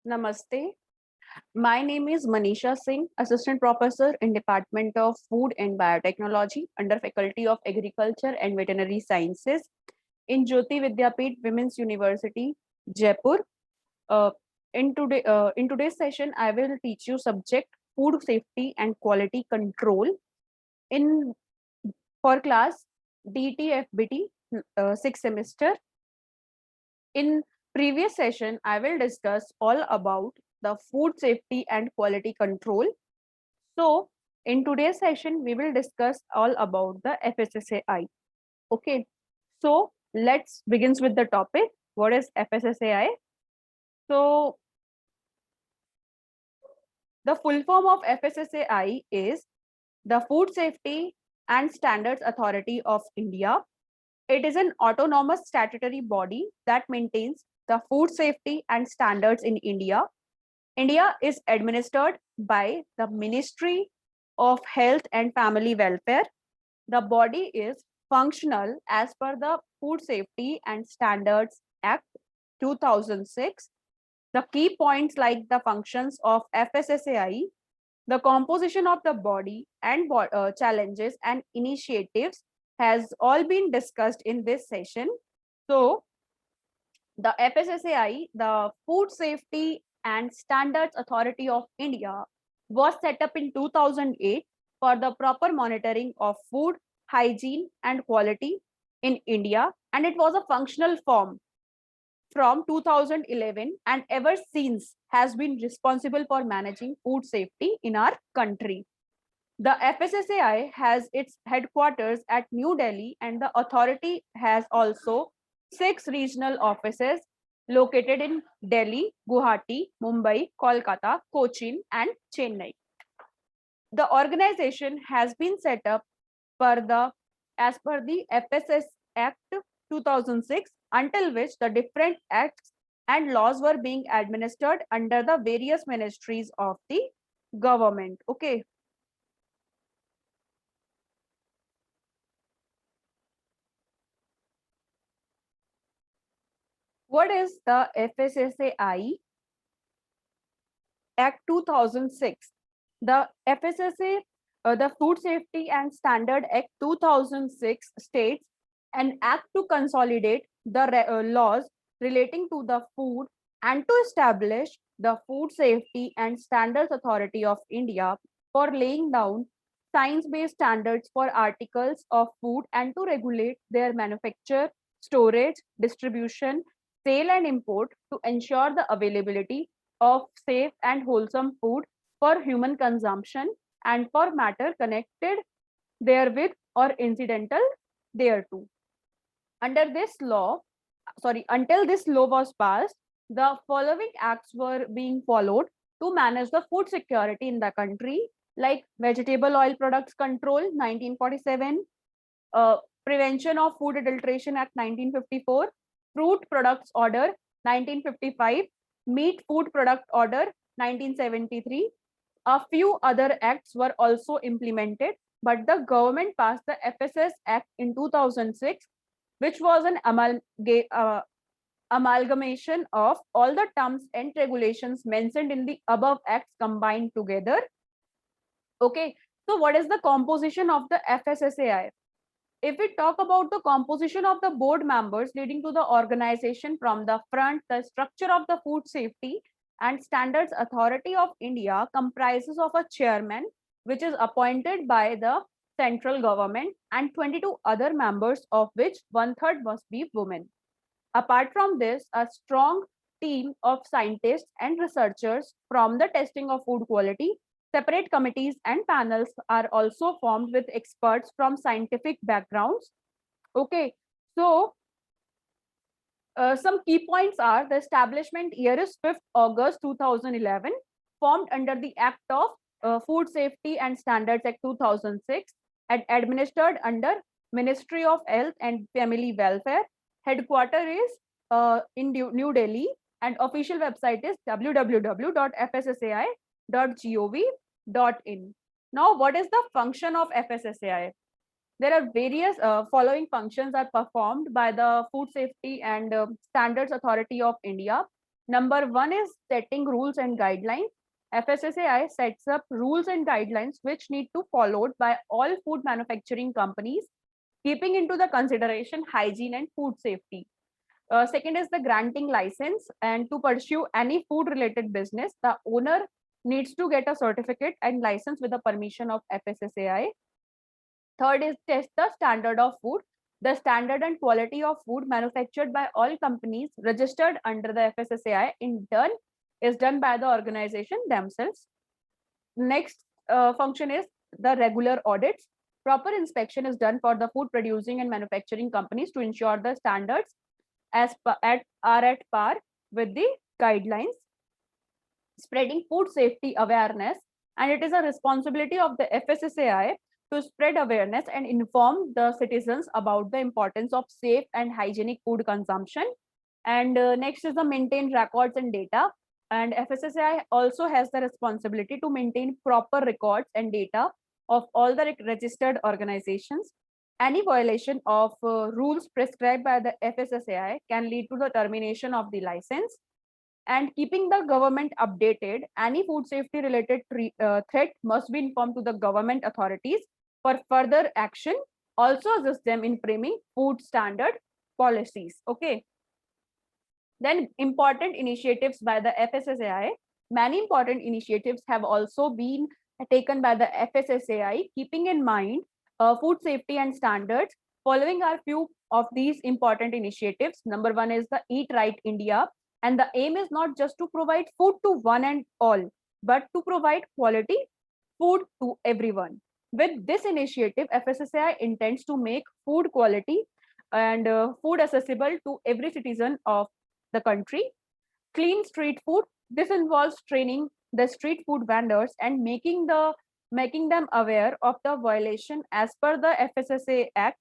Namaste. My name is Manisha Singh, Assistant Professor in Department of Food and Biotechnology under Faculty of Agriculture and Veterinary Sciences in Jyoti Vidyapeeth Women's University, Jaipur. Uh, in today's session, I will teach you subject food safety and quality control in for class DTFBT 6th semester. In previous session, I will discuss all about the food safety and quality control. So, in today's session, we will discuss all about the FSSAI. Okay, so let's begin with the topic. What is FSSAI? So, the full form of FSSAI is the Food Safety and Standards Authority of India. It is an autonomous statutory body that maintains the food safety and standards in India. India is administered by the Ministry of Health and Family Welfare. The body is functional as per the Food Safety and Standards Act 2006. The key points like the functions of FSSAI, the composition of the body and challenges and initiatives has all been discussed in this session. So, the FSSAI, the Food Safety and Standards Authority of India, was set up in 2008 for the proper monitoring of food, hygiene, and quality in India, and it was a functional form from 2011 and ever since has been responsible for managing food safety in our country. The FSSAI has its headquarters at New Delhi, and the authority has also 6 regional offices located in Delhi, Guwahati, Mumbai, Kolkata, Cochin, and Chennai. The organization has been set up as per the FSS Act 2006, until which the different acts and laws were being administered under the various ministries of the government. Okay. What is the FSSAI Act 2006? The FSSA, the Food Safety and Standard Act 2006 states an act to consolidate the laws relating to the food and to establish the Food Safety and Standards Authority of India for laying down science-based standards for articles of food and to regulate their manufacture, storage, distribution, sale and import to ensure the availability of safe and wholesome food for human consumption and for matter connected therewith or incidental thereto. Under this law, until this law was passed, the following acts were being followed to manage the food security in the country, like Vegetable Oil Products Control 1947, Prevention of Food Adulteration Act 1954, Fruit Products Order 1955, Meat Food Product Order 1973. A few other acts were also implemented, but the government passed the FSS Act in 2006, which was an amalgamation of all the terms and regulations mentioned in the above acts combined together. Okay, so what is the composition of the FSSAI? If we talk about the composition of the board members leading to the organization from the front, the structure of the Food Safety and Standards Authority of India comprises of a chairman, which is appointed by the central government, and 22 other members, of which 1/3 must be women. Apart from this, a strong team of scientists and researchers from the testing of food quality. Separate committees and panels are also formed with experts from scientific backgrounds. Okay, so some key points are the establishment year is 5th August 2011, formed under the Act of Food Safety and Standards Act 2006, and administered under Ministry of Health and Family Welfare. Headquarter is in New Delhi, and official website is www.fssai.gov.in. Now, what is the function of FSSAI? There are various following functions are performed by the Food Safety and Standards Authority of India. Number one is setting rules and guidelines. FSSAI sets up rules and guidelines which need to followed by all food manufacturing companies, keeping into the consideration hygiene and food safety. Second is the granting license, and to pursue any food related business, the owner needs to get a certificate and license with the permission of FSSAI. Third is test the standard of food. The standard and quality of food manufactured by all companies registered under the FSSAI in turn is done by the organization themselves. Next function is the regular audits. Proper inspection is done for the food producing and manufacturing companies to ensure the standards are at par with the guidelines. Spreading food safety awareness, and it is a responsibility of the FSSAI to spread awareness and inform the citizens about the importance of safe and hygienic food consumption. And next is the maintain records and data. And FSSAI also has the responsibility to maintain proper records and data of all the registered organizations. Any violation of rules prescribed by the FSSAI can lead to the termination of the license. And keeping the government updated, any food safety related threat must be informed to the government authorities for further action. Also assist them in framing food standard policies. Okay. Then important initiatives by the FSSAI. Many important initiatives have also been taken by the FSSAI, keeping in mind food safety and standards. Following are few of these important initiatives. Number one is the Eat Right India, and the aim is not just to provide food to one and all, but to provide quality food to everyone. With this initiative, FSSAI intends to make food quality and food accessible to every citizen of the country. Clean street food. This involves training the street food vendors and making them aware of the violation as per the FSSA Act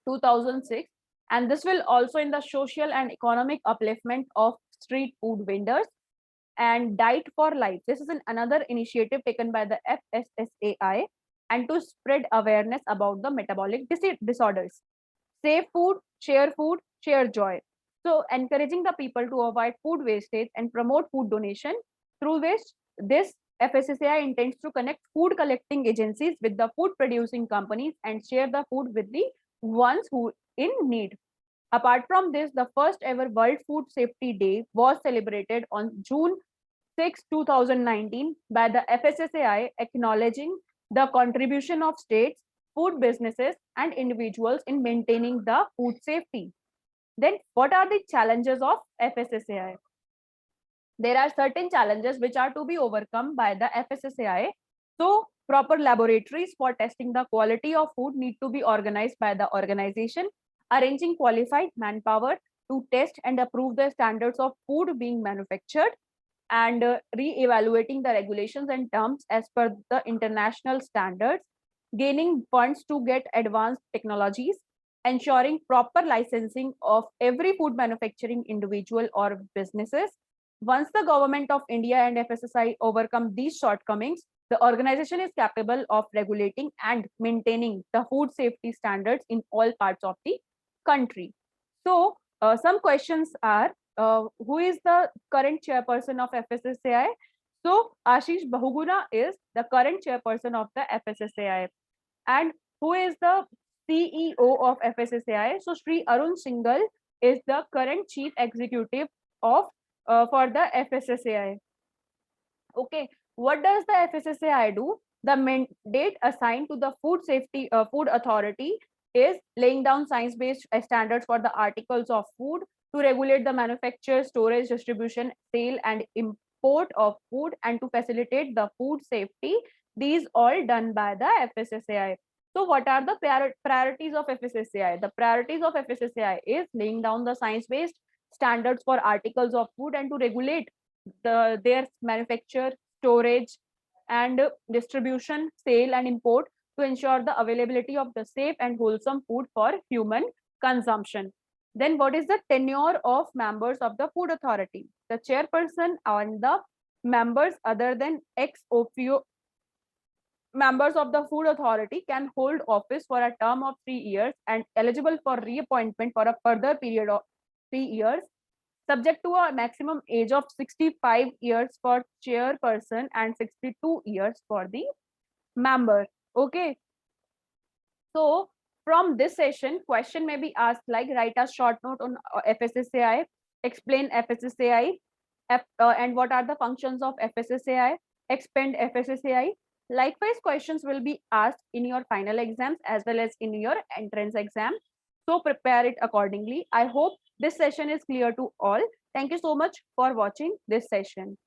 2006, and this will also in the social and economic upliftment of street food vendors. And Diet for Life. This is another initiative taken by the FSSAI and to spread awareness about the metabolic disorders. Save food, share joy. So encouraging the people to avoid food wastage and promote food donation, through which this FSSAI intends to connect food collecting agencies with the food producing companies and share the food with the ones who in need. Apart from this, the first ever World Food Safety Day was celebrated on June 6, 2019 by the FSSAI, acknowledging the contribution of states, food businesses, and individuals in maintaining the food safety. Then, what are the challenges of FSSAI? There are certain challenges which are to be overcome by the FSSAI. So, proper laboratories for testing the quality of food need to be organized by the organization, arranging qualified manpower to test and approve the standards of food being manufactured, and re-evaluating the regulations and terms as per the international standards, gaining funds to get advanced technologies, ensuring proper licensing of every food manufacturing individual or businesses. Once the government of India and FSSAI overcome these shortcomings, the organization is capable of regulating and maintaining the food safety standards in all parts of the country. So, some questions are, who is the current chairperson of FSSAI? So, Ashish Bahuguna is the current chairperson of the FSSAI. And who is the CEO of FSSAI? So, Sri Arun Singhal is the current chief executive of for the FSSAI. Okay, what does the FSSAI do? The mandate assigned to the food authority is laying down science-based standards for the articles of food, to regulate the manufacture, storage, distribution, sale, and import of food, and to facilitate the food safety. These all done by the FSSAI. So, what are the priorities of FSSAI? The priorities of FSSAI is laying down the science-based standards for articles of food and to regulate their manufacture, storage, and distribution, sale, and import to ensure the availability of the safe and wholesome food for human consumption. Then what is the tenure of members of the food authority? The chairperson and the members other than ex officio members of the food authority can hold office for a term of 3 years and eligible for reappointment for a further period of 3 years. subject to a maximum age of 65 years for chairperson and 62 years for the member. Okay. So from this session, question may be asked like write a short note on FSSAI, explain FSSAI, and what are the functions of FSSAI, expand FSSAI. Likewise, questions will be asked in your final exams as well as in your entrance exam. So prepare it accordingly. I hope this session is clear to all. Thank you so much for watching this session.